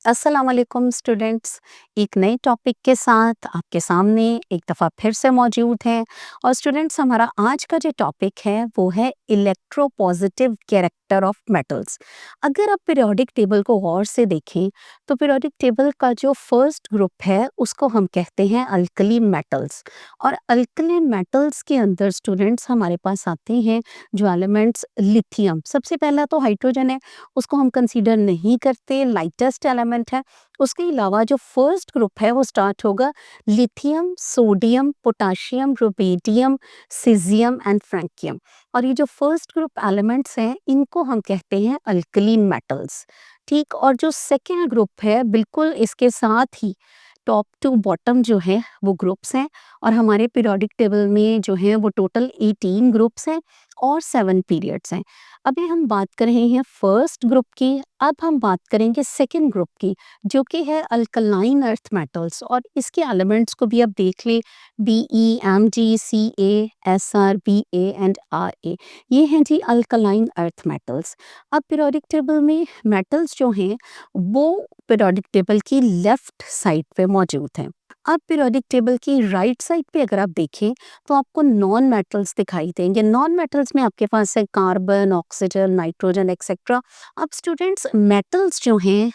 अस्सलाम वालेकुम स्टूडेंट्स। एक नए टॉपिक के साथ आपके सामने एक दफ़ा फिर से मौजूद हैं। और स्टूडेंट्स, हमारा आज का जो टॉपिक है वो है इलेक्ट्रोपॉजिटिव कैरेक्टर ऑफ मेटल्स। अगर आप पीरियोडिक टेबल को गौर से देखें तो पीरियोडिक टेबल का जो फर्स्ट ग्रुप है उसको हम कहते हैं अल्कली मेटल्स। और अल्कली मेटल्स के अंदर स्टूडेंट्स हमारे पास आते हैं जो एलिमेंट्स लिथियम। सबसे पहला तो हाइड्रोजन है, उसको हम कंसीडर नहीं करते, लाइटेस्ट एलिमेंट है। उसके अलावा जो फर्स्ट ग्रुप है वो स्टार्ट होगा lithium, sodium, potassium, rubidium, caesium and francium. और ये जो फर्स्ट ग्रुप एलिमेंट्स हैं इनको हम कहते हैं अल्कली मेटल्स। ठीक, और जो सेकेंड ग्रुप है बिल्कुल इसके साथ ही टॉप टू बॉटम जो है वो ग्रुप्स हैं। और हमारे पीरियोडिक टेबल में जो है वो टोटल 18 ग्रुप्स हैं और 7 पीरियड्स हैं। अभी हम बात कर रहे हैं फर्स्ट ग्रुप की, अब हम बात करेंगे सेकंड ग्रुप की जो कि है अल्कलाइन अर्थ मेटल्स। और इसके एलिमेंट्स को भी आप देख लें, BeMgCa, SrBa एंड Ra, ये हैं जी अल्कलाइन अर्थ मेटल्स। अब पीरियोडिक टेबल में मेटल्स जो हैं वो पीरियोडिक टेबल की लेफ्ट साइड पे मौजूद हैं। अब पीरियोडिक टेबल की राइट साइड पे अगर आप देखें तो आपको नॉन मेटल्स दिखाई देंगे। नॉन मेटल्स में आपके पास है कार्बन, ऑक्सीजन, नाइट्रोजन एक्सेट्रा। अब स्टूडेंट्स, मेटल्स जो हैं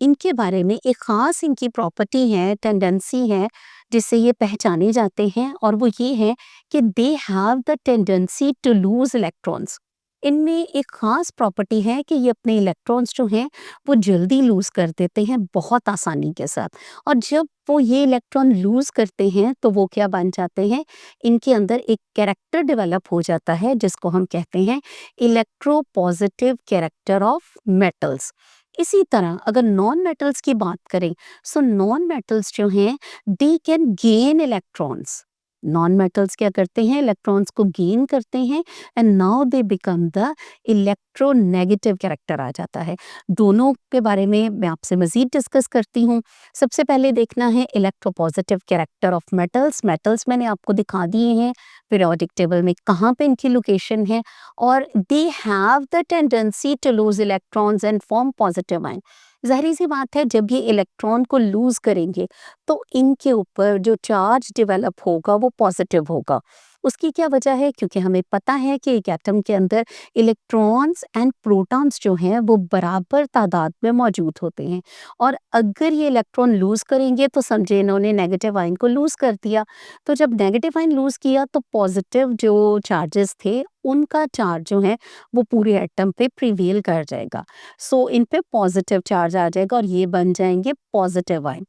इनके बारे में एक ख़ास इनकी प्रॉपर्टी है, टेंडेंसी है जिससे ये पहचाने जाते हैं, और वो ये है कि they have the tendency to lose electrons. इनमें एक ख़ास प्रॉपर्टी है कि ये अपने इलेक्ट्रॉन्स जो हैं वो जल्दी लूज़ कर देते हैं बहुत आसानी के साथ। और जब वो ये इलेक्ट्रॉन लूज़ करते हैं तो वो क्या बन जाते हैं, इनके अंदर एक कैरेक्टर डेवलप हो जाता है जिसको हम कहते हैं इलेक्ट्रोपॉजिटिव कैरेक्टर ऑफ मेटल्स। इसी तरह अगर नॉन मेटल्स की बात करें, सो नॉन मेटल्स जो हैं they can gain electrons. Non metals क्या करते हैं, इलेक्ट्रॉन्स को गेन करते हैं, and now they become the electronegative character आ जाता है। दोनों के बारे में मैं आपसे मजीद डिस्कस करती हूँ। सबसे पहले देखना है electropositive character of metals. Metals मैंने आपको दिखा दिए हैं पीरियोडिक टेबल में कहाँ पे इनकी लोकेशन है। और they have the tendency to lose electrons and form positive ion. ज़ाहिर सी बात है, जब ये इलेक्ट्रॉन को लूज करेंगे तो इनके ऊपर जो चार्ज डेवलप होगा वो पॉजिटिव होगा। उसकी क्या वजह है, क्योंकि हमें पता है कि एक एटम के अंदर इलेक्ट्रॉन्स एंड प्रोटॉन्स जो हैं वो बराबर तादाद में मौजूद होते हैं। और अगर ये इलेक्ट्रॉन लूज करेंगे तो समझे इन्होंने नेगेटिव आयन को लूज कर दिया। तो जब नेगेटिव आयन लूज किया तो पॉजिटिव जो चार्जेस थे उनका चार्ज जो है वो पूरे एटम पे प्रिवेल कर जाएगा। सो इन पे पॉजिटिव चार्ज आ जाएगा और ये बन जाएंगे पॉजिटिव आयन।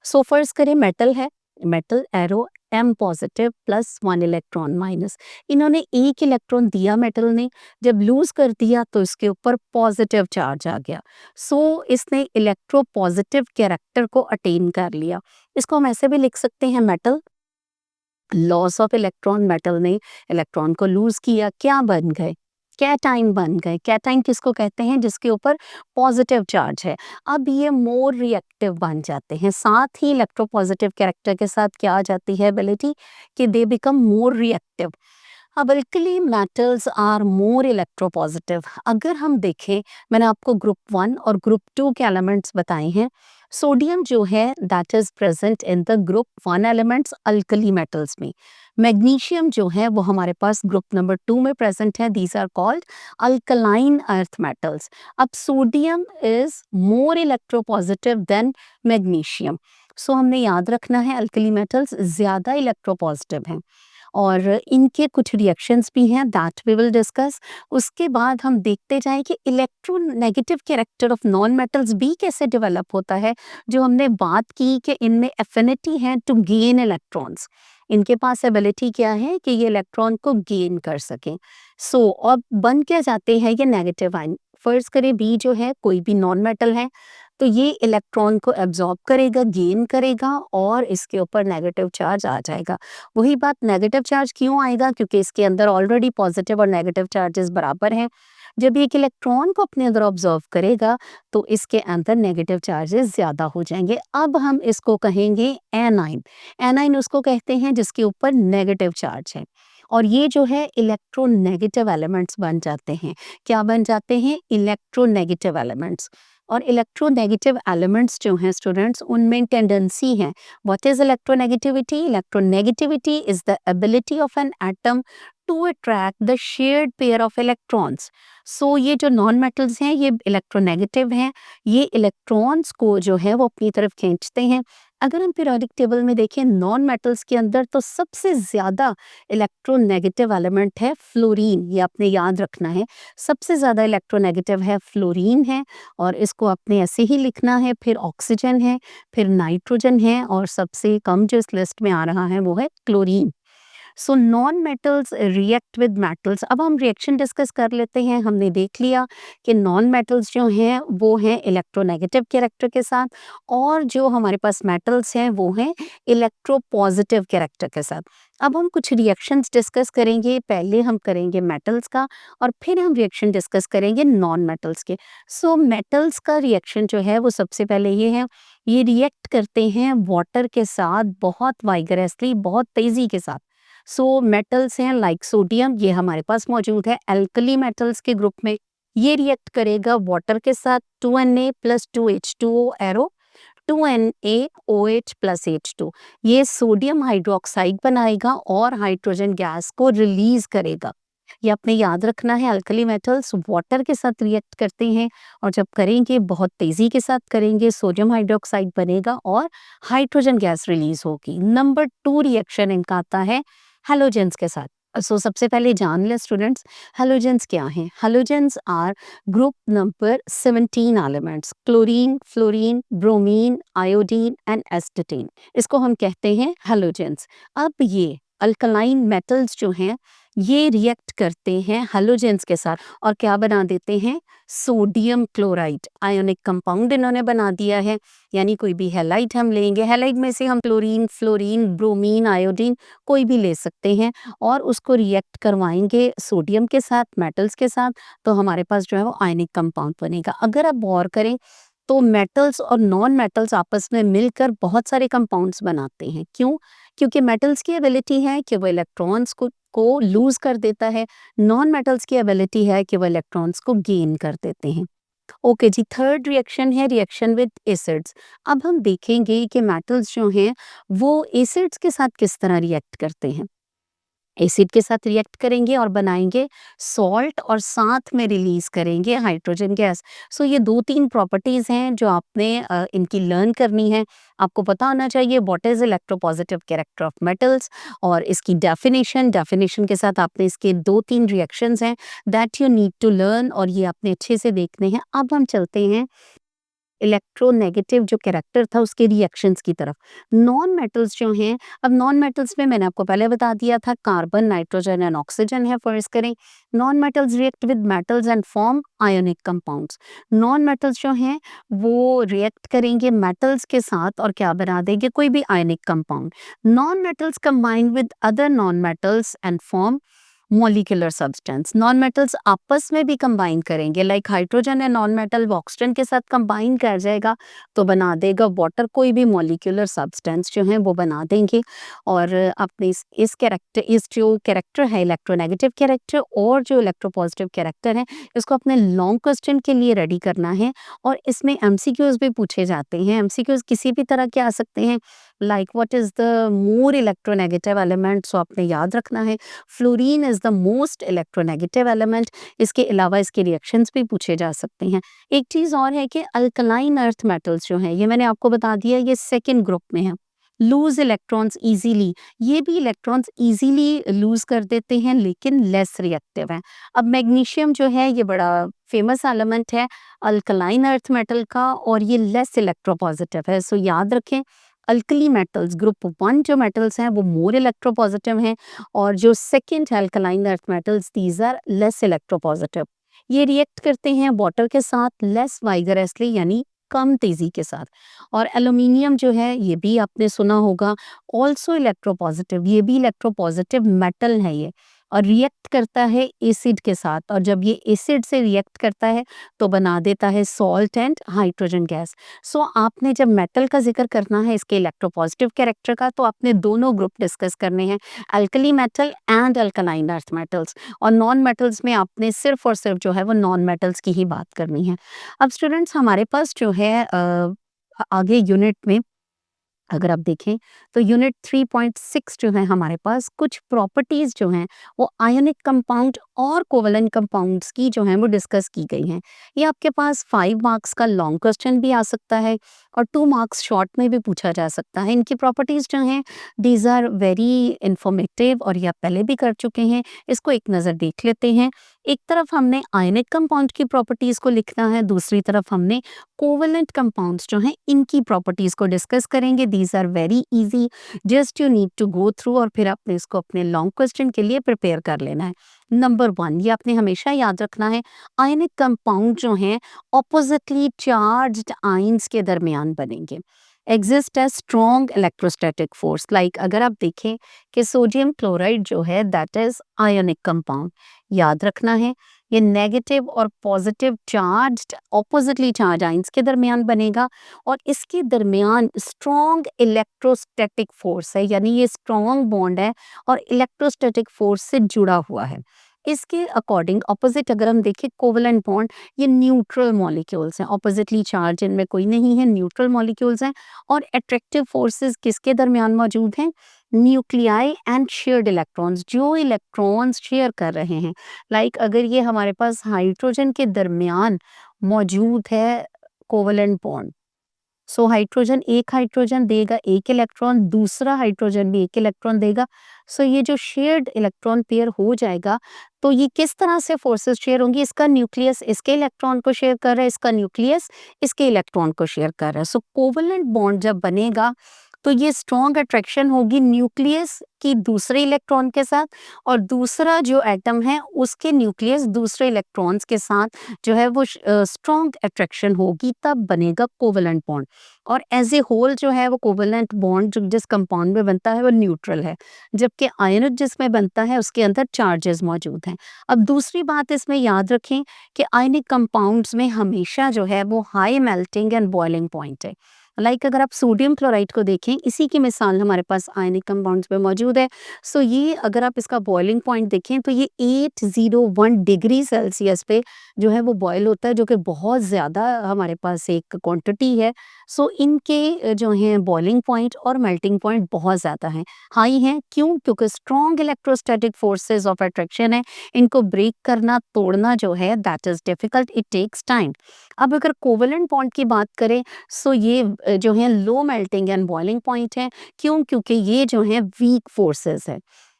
सो फर्ज करें मेटल है, metal arrow M positive plus 1 electron minus. इन्होंने एक इलेक्ट्रॉन दिया मेटल ने, जब लूज कर दिया तो इसके ऊपर पॉजिटिव चार्ज आ गया। सो इसने इलेक्ट्रो पॉजिटिव कैरेक्टर को अटेन कर लिया। इसको हम ऐसे भी लिख सकते हैं, metal loss of electron. Metal ने इलेक्ट्रॉन को लूज किया, क्या बन गए, कैटाइन बन गए। कैटाइन किसको कहते हैं, जिसके ऊपर पॉजिटिव चार्ज है। अब ये मोर रिएक्टिव बन जाते हैं। साथ ही इलेक्ट्रोपॉजिटिव कैरेक्टर के साथ क्या आ जाती है एबिलिटी कि दे बिकम मोर रिएक्टिव। अब alkali metals are more electropositive. अगर हम देखें, मैंने आपको ग्रुप 1 और ग्रुप 2 के एलिमेंट्स बताए हैं। सोडियम जो है that is present in the group 1 elements alkali metals में। मैग्नीशियम जो है वो हमारे पास ग्रुप नंबर 2 में प्रेजेंट है। These are called alkaline earth metals. अब sodium is more electropositive than magnesium. So हमने याद रखना है अल्कली मेटल्स ज़्यादा इलेक्ट्रोपॉजिटिव हैं। और इनके कुछ रिएक्शंस भी हैं दैट वी विल डिस्कस। उसके बाद हम देखते जाएं कि electronegative character of non metals भी कैसे डेवलप होता है। जो हमने बात की कि इनमें एफिनिटी है टू गेन इलेक्ट्रॉन्स, इनके पास एबिलिटी क्या है कि ये इलेक्ट्रॉन को गेन कर सकें। सो अब बन क्या जाते हैं ये नेगेटिव आयन। फर्ज करें बी जो है कोई भी नॉन मेटल है, तो ये इलेक्ट्रॉन को एब्जॉर्ब करेगा, गेन करेगा और इसके ऊपर नेगेटिव चार्ज आ जाएगा। वही बात, नेगेटिव चार्ज क्यों आएगा, क्योंकि इसके अंदर ऑलरेडी पॉजिटिव और नेगेटिव चार्जेस बराबर हैं। जब एक इलेक्ट्रॉन को अपने अंदर ऑब्जर्व करेगा तो इसके अंदर नेगेटिव चार्जेस ज़्यादा हो जाएंगे। अब हम इसको कहेंगे एनाइन। एनाइन उसको कहते हैं जिसके ऊपर नेगेटिव चार्ज है। और ये जो है इलेक्ट्रोनेगेटिव एलिमेंट्स बन जाते हैं। क्या बन जाते हैं? Electronegative elements. और इलेक्ट्रोनेगेटिव एलिमेंट्स जो हैं स्टूडेंट्स, उनमें टेंडेंसी है। What is electronegativity? Electronegativity is the ability of an atom to attract the shared pair of electrons. So ये जो नॉन मेटल्स हैं ये इलेक्ट्रोनेगेटिव हैं, ये इलेक्ट्रॉन्स को जो है वो अपनी तरफ खींचते हैं। अगर हम पीरियोडिक टेबल में देखें नॉन मेटल्स के अंदर, तो सबसे ज़्यादा इलेक्ट्रोनेगेटिव एलिमेंट है फ्लोरीन। ये आपने याद रखना है, सबसे ज़्यादा इलेक्ट्रोनेगेटिव है फ्लोरीन है, और इसको आपने ऐसे ही लिखना है। फिर ऑक्सीजन है, फिर नाइट्रोजन है, और सबसे कम जो इस लिस्ट में आ रहा है वो है chlorine. So non metals react with metals. अब हम रिएक्शन डिस्कस कर लेते हैं। हमने देख लिया कि नॉन मेटल्स जो हैं वो हैं इलेक्ट्रोनेगेटिव कैरेक्टर के साथ, और जो हमारे पास मेटल्स हैं वो हैं इलेक्ट्रोपॉजिटिव कैरेक्टर के साथ। अब हम कुछ रिएक्शंस डिस्कस करेंगे। पहले हम करेंगे मेटल्स का, और फिर हम रिएक्शन डिस्कस करेंगे नॉन मेटल्स के। सो मेटल्स का रिएक्शन जो है वो सबसे पहले ये है, ये रिएक्ट करते हैं वाटर के साथ बहुत वाइगरसली, बहुत तेजी के साथ। सो मेटल्स हैं लाइक सोडियम, ये हमारे पास मौजूद है एल्कली मेटल्स के ग्रुप में। ये रिएक्ट करेगा वाटर के साथ, 2Na plus 2H2O arrow, 2NaOH plus H2। ये सोडियम हाइड्रोक्साइड बनाएगा और हाइड्रोजन गैस को रिलीज करेगा। ये आपने याद रखना है, अल्कली मेटल्स वाटर के साथ रिएक्ट करते हैं, और जब करेंगे बहुत तेजी के साथ करेंगे, सोडियम हाइड्रोक्साइड बनेगा और हाइड्रोजन गैस रिलीज होगी। नंबर 2 रिएक्शन इनका आता है हैलोजेंस के साथ। सो सबसे पहले जान ले स्टूडेंट्स, हैलोजेंस क्या हैं? Halogens are group number 17 elements, chlorine, fluorine, bromine, iodine and astatine. इसको हम कहते हैं हैलोजेंस। अब ये अल्कलाइन मेटल्स जो हैं ये रिएक्ट करते हैं हैलोजेंस के साथ, और क्या बना देते हैं? सोडियम क्लोराइड आयोनिक कंपाउंड इन्होंने बना दिया है। यानी कोई भी हैलाइड हम लेंगे, हैलाइड में से हम क्लोरीन, फ्लोरीन, ब्रोमीन, आयोडीन कोई भी ले सकते हैं, और उसको रिएक्ट करवाएंगे सोडियम के साथ, मेटल्स के साथ, तो हमारे पास जो है वो आयनिक कंपाउंड बनेगा। अगर आप गौर करें तो मेटल्स और नॉन मेटल्स आपस में मिलकर बहुत सारे कंपाउंड्स बनाते हैं। क्यों? क्योंकि मेटल्स की एबिलिटी है कि वो इलेक्ट्रॉन्स को लूज कर देता है, नॉन मेटल्स की एबिलिटी है कि वो इलेक्ट्रॉन्स को गेन कर देते हैं। ओके जी, थर्ड रिएक्शन है रिएक्शन विद एसिड्स। अब हम देखेंगे कि मेटल्स जो हैं वो एसिड्स के साथ किस तरह रिएक्ट करते हैं। एसिड के साथ रिएक्ट करेंगे और बनाएंगे सॉल्ट, और साथ में रिलीज करेंगे हाइड्रोजन गैस। सो ये 2-3 प्रॉपर्टीज हैं जो आपने इनकी लर्न करनी है। आपको पता होना चाहिए what is electropositive character of metals, और इसकी डेफिनेशन के साथ आपने इसके 2-3 रिएक्शंस हैं that you need to learn, और ये आपने अच्छे से देखने हैं। अब हम चलते हैं इलेक्ट्रोनेगेटिव जो कैरेक्टर था उसके रिएक्शंस की तरफ। नॉन मेटल्स जो हैं, अब नॉन मेटल्स में मैंने आपको पहले बता दिया था कार्बन, नाइट्रोजन एंड ऑक्सीजन है। फर्स्ट करें, non metals react with metals and form ionic compounds. Non metals जो हैं वो रिएक्ट करेंगे मेटल्स के साथ और क्या बना देंगे? कोई भी ionic compound. Non metals combine with other non metals and form molecular substance. Non metals आपस में भी कंबाइन करेंगे, लाइक हाइड्रोजन है नॉन मेटल, वो ऑक्सीजन के साथ कंबाइन कर जाएगा तो बना देगा वाटर। कोई भी मॉलिक्यूलर सब्सटेंस जो है वो बना देंगे। और अपने इस जो कैरेक्टर है इलेक्ट्रोनेगेटिव कैरेक्टर और जो इलेक्ट्रोपॉजिटिव कैरेक्टर है, इसको अपने लॉन्ग क्वेश्चन के लिए रेडी करना है, और इसमें एमसीक्यूज भी पूछे जाते हैं। एमसीक्यूज किसी भी तरह के आ सकते हैं, like what is the more electronegative element, so आपने याद रखना है fluorine is the most electronegative element. इसके अलावा इसके रिएक्शंस भी पूछे जा सकते हैं। एक चीज़ और है कि अल्कलाइन अर्थ मेटल्स जो हैं, ये मैंने आपको बता दिया, ये सेकेंड ग्रुप में है। लूज इलेक्ट्रॉन्स इजीली, ये भी इलेक्ट्रॉन्स इजीली लूज कर देते हैं लेकिन लेस रिएक्टिव हैं। अब मैग्नीशियम जो है ये बड़ा फेमस एलिमेंट है अल्कलाइन अर्थ मेटल का, और ये लेस इलेक्ट्रोपॉजिटिव है। सो याद रखें, अल्कली मेटल्स ग्रुप 1 जो मेटल्स हैं वो मोर इलेक्ट्रोपॉजिटिव हैं, और जो second alkaline earth metals these are less electropositive. ये रिएक्ट करते हैं वाटर के साथ लेस वाइगरसली, यानी कम तेजी के साथ। और एल्यूमिनियम जो है ये भी आपने सुना होगा, ऑल्सो इलेक्ट्रोपॉजिटिव, ये भी इलेक्ट्रोपॉजिटिव मेटल है ये। और रिएक्ट करता है एसिड के साथ, और जब ये एसिड से रिएक्ट करता है तो बना देता है सॉल्ट एंड हाइड्रोजन गैस। सो आपने जब मेटल का जिक्र करना है इसके इलेक्ट्रोपॉजिटिव कैरेक्टर का, तो आपने दोनों ग्रुप डिस्कस करने हैं, alkali metal and alkaline earth metals. और नॉन मेटल्स में आपने सिर्फ और सिर्फ जो है वो नॉन मेटल्स की ही बात करनी है। अब स्टूडेंट्स हमारे पास जो है आगे यूनिट में अगर आप देखें तो यूनिट 3.6 जो है हमारे पास कुछ प्रॉपर्टीज जो हैं वो आयनिक कंपाउंड और कोवेलेंट कंपाउंड्स की जो है वो डिस्कस की गई हैं। ये आपके पास 5 मार्क्स का लॉन्ग क्वेश्चन भी आ सकता है और 2 मार्क्स शॉर्ट में भी पूछा जा सकता है। इनकी प्रॉपर्टीज जो हैं दीज आर वेरी इंफॉर्मेटिव और ये आप पहले भी कर चुके हैं, इसको एक नज़र देख लेते हैं। एक तरफ हमने आयनिक कंपाउंड की प्रॉपर्टीज को लिखना है, दूसरी तरफ हमने कोवेलेंट कंपाउंड्स जो हैं इनकी प्रॉपर्टीज को डिस्कस करेंगे। These are very easy, just you need to go through और फिर आपने इसको अपने लॉन्ग क्वेश्चन के लिए प्रिपेयर कर लेना है। नंबर 1 ये आपने हमेशा याद रखना है, आयनिक कंपाउंड जो हैं ऑपोजिटली चार्ज्ड आयंस के दरमियान बनेंगे। Exist as strong electrostatic force, like अगर आप देखें कि सोडियम क्लोराइड जो है दैट इज आयनिक कंपाउंड, याद रखना है ये नेगेटिव और positive charged oppositely charge ions के दरमियान बनेगा और इसके दरमियान स्ट्रॉन्ग इलेक्ट्रोस्टैटिक फोर्स है, यानी ये स्ट्रॉन्ग बॉन्ड है और इलेक्ट्रोस्टैटिक फोर्स से जुड़ा हुआ है। इसके अकॉर्डिंग ऑपोजिट अगर हम देखें कोवेलेंट बॉन्ड, ये न्यूट्रल मॉलिक्यूल्स हैं, ऑपोजिटली चार्ज इनमें कोई नहीं है, न्यूट्रल मॉलिक्यूल्स हैं। और अट्रैक्टिव फोर्सेस किसके दरमियान मौजूद हैं? न्यूक्लियाई एंड शेयर्ड इलेक्ट्रॉन्स, जो इलेक्ट्रॉन्स शेयर कर रहे हैं। लाइक अगर ये हमारे पास हाइड्रोजन के दरमियान मौजूद है कोवेलेंट बॉन्ड, सो हाइड्रोजन एक हाइड्रोजन देगा एक इलेक्ट्रॉन, दूसरा हाइड्रोजन भी एक इलेक्ट्रॉन देगा। सो ये जो शेयर्ड इलेक्ट्रॉन पेयर हो जाएगा, तो ये किस तरह से फोर्सेस शेयर होंगी? इसका न्यूक्लियस इसके इलेक्ट्रॉन को शेयर कर रहा है, इसका न्यूक्लियस इसके इलेक्ट्रॉन को शेयर कर रहा है। सो कोवेलेंट बॉन्ड जब बनेगा तो ये स्ट्रॉन्ग अट्रैक्शन होगी न्यूक्लियस की दूसरे इलेक्ट्रॉन के साथ, और दूसरा जो एटम है उसके न्यूक्लियस दूसरे इलेक्ट्रॉन्स के साथ जो है वो स्ट्रॉन्ग अट्रैक्शन होगी, तब बनेगा कोवेलेंट बॉन्ड। और एज ए होल जो है वो कोवेलेंट बॉन्ड जो जिस कंपाउंड में बनता है वो न्यूट्रल है, जबकि आयनिक जिसमें बनता है उसके अंदर चार्जेस मौजूद हैं। अब दूसरी बात इसमें याद रखें कि आयनिक कंपाउंड्स में हमेशा जो है वो high melting and boiling point है। लाइक अगर आप सोडियम क्लोराइड को देखें, इसी की मिसाल हमारे पास आयनिक कंपाउंड्स में मौजूद है। सो ये अगर आप इसका बॉइलिंग पॉइंट देखें तो ये 801 डिग्री सेल्सियस पे जो है वो बॉयल होता है, जो कि बहुत ज़्यादा हमारे पास एक क्वांटिटी है। सो इनके जो हैं बॉइलिंग पॉइंट और मेल्टिंग पॉइंट बहुत ज़्यादा हैं, हाई हैं। क्यों? क्योंकि strong electrostatic forces of attraction है, इनको ब्रेक करना तोड़ना जो है that is difficult, it takes time. अब अगर कोवेलेंट बॉन्ड की बात करें, सो ये जो है low melting and boiling point है। क्यों? क्योंकि ये जो है वीक फोर्सेस है।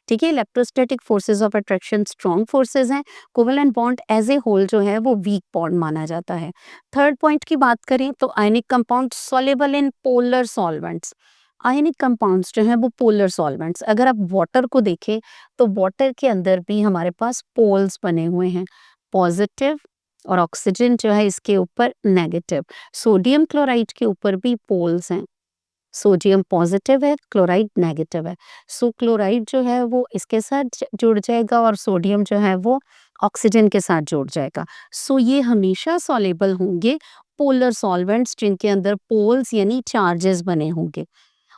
ठीक है, electrostatic forces of attraction strong forces हैं, covalent bond as a whole जो है वो वीक बॉन्ड माना जाता है। थर्ड पॉइंट की बात करें तो ionic compound soluble in polar solvents. Ionic compounds जो हैं वो पोलर सॉल्वेंट्स, अगर आप वाटर को देखें तो वाटर के अंदर भी हमारे पास पोल्स बने हुए हैं, पॉजिटिव, और ऑक्सीजन जो है इसके ऊपर नेगेटिव। सोडियम क्लोराइड के ऊपर भी पोल्स हैं, सोडियम पॉजिटिव है, क्लोराइड नेगेटिव है। सो क्लोराइड जो है वो इसके साथ जुड़ जाएगा और सोडियम जो है वो ऑक्सीजन के साथ जुड़ जाएगा। सो ये हमेशा सॉल्युबल होंगे पोलर सॉल्वेंट्स जिनके अंदर पोल्स यानी चार्जेस बने होंगे।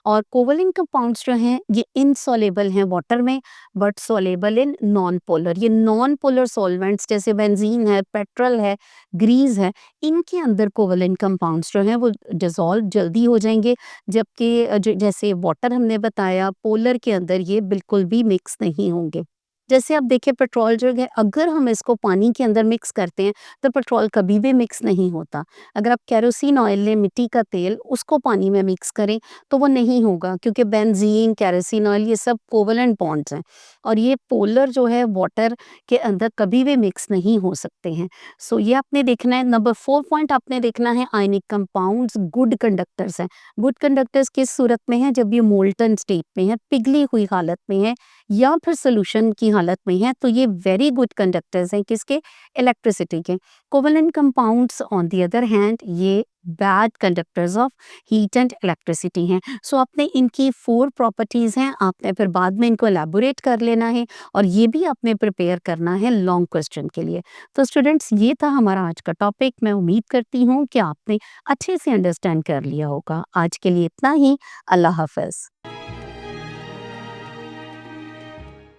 और कोवेलेंट कंपाउंड्स जो हैं ये इनसॉल्युबल हैं वाटर में, but soluble in non polar. ये नॉन पोलर सॉल्वेंट्स जैसे बेंजीन है, पेट्रोल है, ग्रीस है, इनके अंदर कोवेलेंट कंपाउंड्स जो हैं वो डिसॉल्व जल्दी हो जाएंगे, जबकि जैसे वाटर हमने बताया पोलर के अंदर ये बिल्कुल भी मिक्स नहीं होंगे। जैसे आप देखिए पेट्रोल जो है अगर हम इसको पानी के अंदर मिक्स करते हैं तो पेट्रोल कभी भी मिक्स नहीं होता। अगर आप केरोसिन ऑयल लें, मिट्टी का तेल, उसको पानी में मिक्स करें तो वो नहीं होगा, क्योंकि बेंजीन, केरोसिन ऑयल ये सब कोवेलेंट बॉन्ड्स हैं और ये पोलर जो है वाटर के अंदर कभी भी मिक्स नहीं हो सकते हैं। सो ये आपने देखना है। नंबर 4 पॉइंट आपने देखना है, आयनिक कंपाउंड्स गुड कंडक्टर्स हैं। गुड कंडक्टर्स किस सूरत में है? जब ये मोल्टन स्टेट में है, पिघली हुई हालत में है या फिर सोल्यूशन की हालत में है, तो ये वेरी गुड कंडक्टर्स हैं किसके? इलेक्ट्रिसिटी के। Covalent compounds on the other hand ये bad conductors of heat and electricity हैं। सो आपने इनकी 4 प्रॉपर्टीज़ हैं, आपने फिर बाद में इनको एलैबोरेट कर लेना है और ये भी आपने प्रिपेयर करना है लॉन्ग क्वेश्चन के लिए। तो स्टूडेंट्स, ये था हमारा आज का टॉपिक। मैं उम्मीद करती हूँ कि आपने अच्छे से अंडरस्टैंड कर लिया होगा। आज के लिए इतना ही। अल्लाह हाफ़िज़।